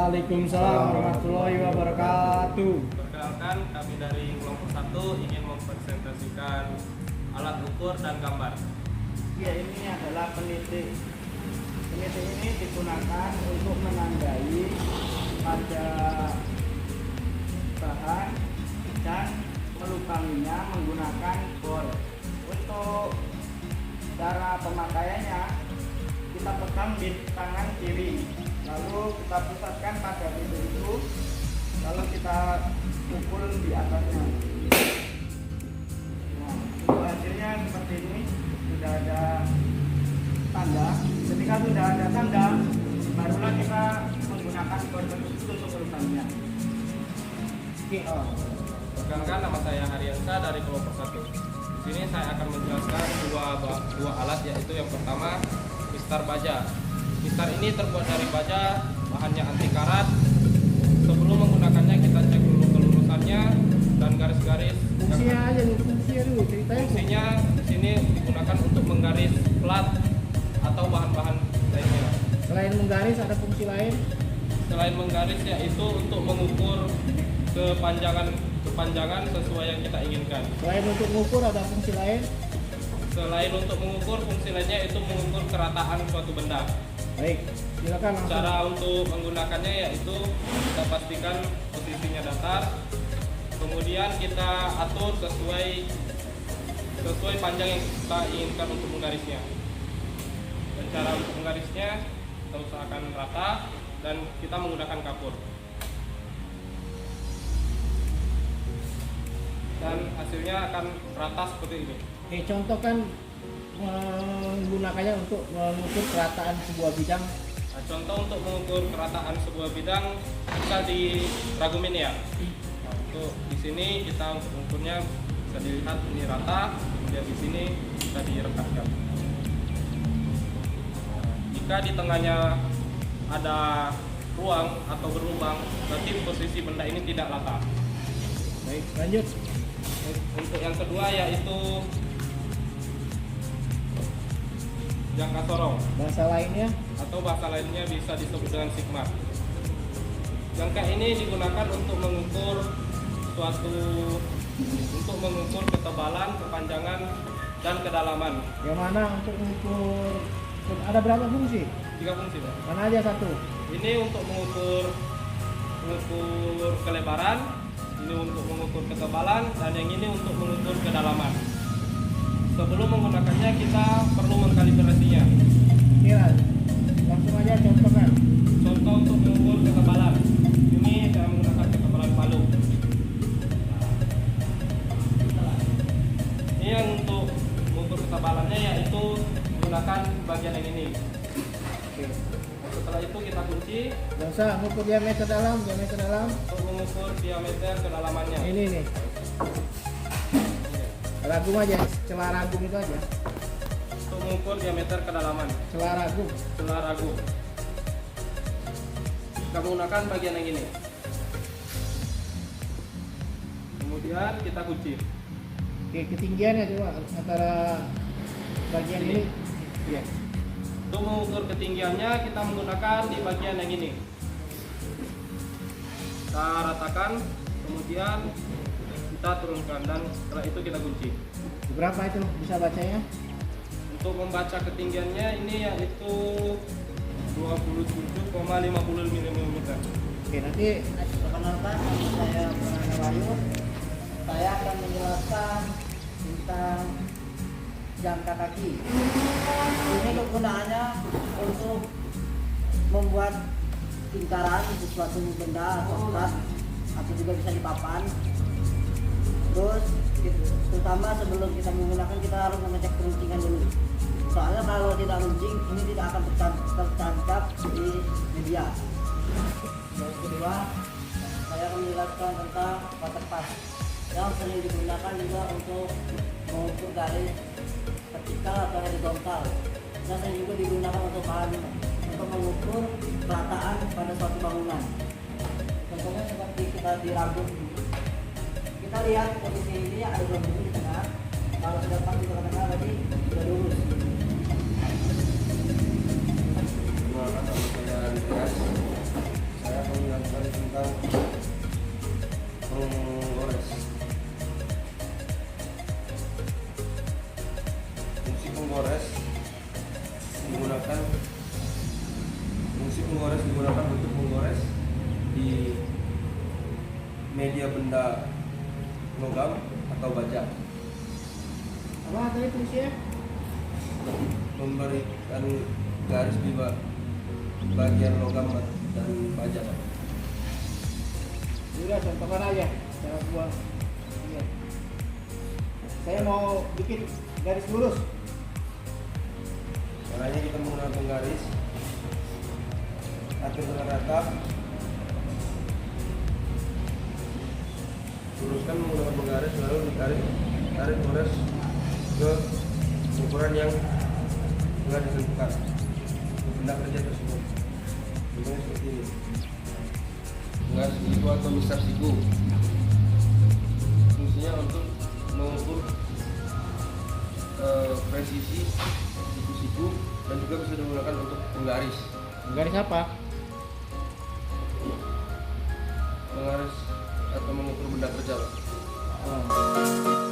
Waalaikumsalam warahmatullahi wabarakatuh. Perkenalkan, kami dari kelompok 1 ingin mempresentasikan alat ukur dan gambar. Ya, ini adalah penitik. Penitik ini digunakan untuk menandai pada bahan dan melubanginya menggunakan bor. Untuk cara pemakaiannya, kita pegang di tangan kiri, lalu kita pusatkan pada titik itu, lalu kita pukul di atasnya. Nah, untuk hasilnya seperti ini, sudah ada tanda. Ketika sudah ada tanda, barulah kita menggunakan bor tersebut untuk melubanginya. Perkenalkan, nama saya Haryansa dari kelompok 1. Di sini saya akan menjelaskan dua alat, yaitu yang pertama mistar baja. Mistar ini terbuat dari baja, bahannya anti karat. Sebelum menggunakannya kita cek dulu kelurusannya dan garis-garis. Fungsinya aja nih, fungsinya dulu ceritanya. Fungsinya di sini digunakan untuk menggaris plat atau bahan-bahan lainnya. Selain menggaris ada fungsi lain. Selain menggaris, yaitu untuk mengukur kepanjangan sesuai yang kita inginkan. Selain untuk mengukur ada fungsi lain. Selain untuk mengukur, fungsi lainnya itu mengukur kerataan suatu benda. Baik, silakan langsung. Cara untuk menggunakannya yaitu kita pastikan posisinya datar, kemudian kita atur sesuai panjang yang kita inginkan untuk menggarisnya. Dan cara untuk menggarisnya kita usahakan rata dan kita menggunakan kapur. Dan hasilnya akan rata seperti ini. Oke, contoh kan menggunakannya untuk mengukur kerataan sebuah bidang. Nah, contoh untuk mengukur kerataan sebuah bidang bisa diragumin ya. Untuk di sini kita untuk mengukurnya bisa dilihat ini rata, kemudian di sini bisa direkatkan. Jika di tengahnya ada ruang atau berlubang, berarti posisi benda ini tidak rata. Baik, lanjut. Untuk yang kedua yaitu jangka sorong, Bahasa lainnya, atau bahasa lainnya bisa disebut dengan sigma. Jangka ini digunakan untuk mengukur ketebalan, kepanjangan, dan kedalaman. yang mana untuk mengukur ada berapa fungsi? 3 fungsi, Pak. Mana aja satu? Ini untuk mengukur kelebaran, ini untuk mengukur ketebalan, dan yang ini untuk mengukur kedalaman. Sebelum menggunakannya kita perlu mengkalibrasinya. Iya, langsung aja contohkan. Contoh untuk mengukur ketebalan, ini saya menggunakan ketebalan palu. Ini yang untuk mengukur ketebalannya yaitu menggunakan bagian yang ini. Oke. Setelah itu kita kunci Gak usah mengukur diameter dalam. untuk mengukur diameter kedalamannya. Ini nih. Ragum aja, celah ragum itu aja. Untuk mengukur diameter kedalaman, Celah ragum. celah ragu. Kita menggunakan bagian yang ini. Kemudian kita kunci. Oke, ketinggiannya coba antara bagian ini. Iya. Untuk mengukur ketinggiannya kita menggunakan di bagian yang ini. Kita ratakan, kemudian kita turunkan dan setelah itu kita kunci. Berapa itu bisa bacanya? Untuk membaca ketinggiannya ini yaitu 27,50 mm. Oke, nanti perkenalkan, nama saya Prananda Wahyu. Saya akan menjelaskan tentang jangka kaki. Ini kegunaannya untuk membuat lingkaran sesuatu benda atau berat, atau juga bisa dipapan. Terus terutama sebelum kita menggunakan kita harus mengecek keruncingan dulu. Soalnya kalau tidak runcing ini tidak akan tertancap di media. Yang kedua, saya akan menjelaskan tentang waterpass yang sering digunakan juga untuk mengukur garis vertikal atau horizontal. Nah, sering juga digunakan untuk mengukur kerataan pada suatu bangunan. Contohnya seperti kita di ragum. Kita lihat posisi ini ada gelembung di tengah. Kalau sudah pas di tengah-tengah berarti sudah lurus. Saya benda logam atau baja. Apa tadi fungsinya? Memberikan garis di bagian logam dan baja. Udah contohkan aja cara buat. Iya. Saya mau bikin garis lurus. Caranya kita menggunakan penggaris, atur dengan rata, luruskan menggunakan penggaris, lalu tarik gores ke ukuran yang telah ditentukan benda kerja tersebut. Contohnya seperti ini. Penggaris siku atau mistar siku fungsinya untuk mengukur presisi siku-siku dan juga bisa digunakan untuk penggaris. Garis apa? Penggaris atau mengukur benda kerja, Pak. Oh.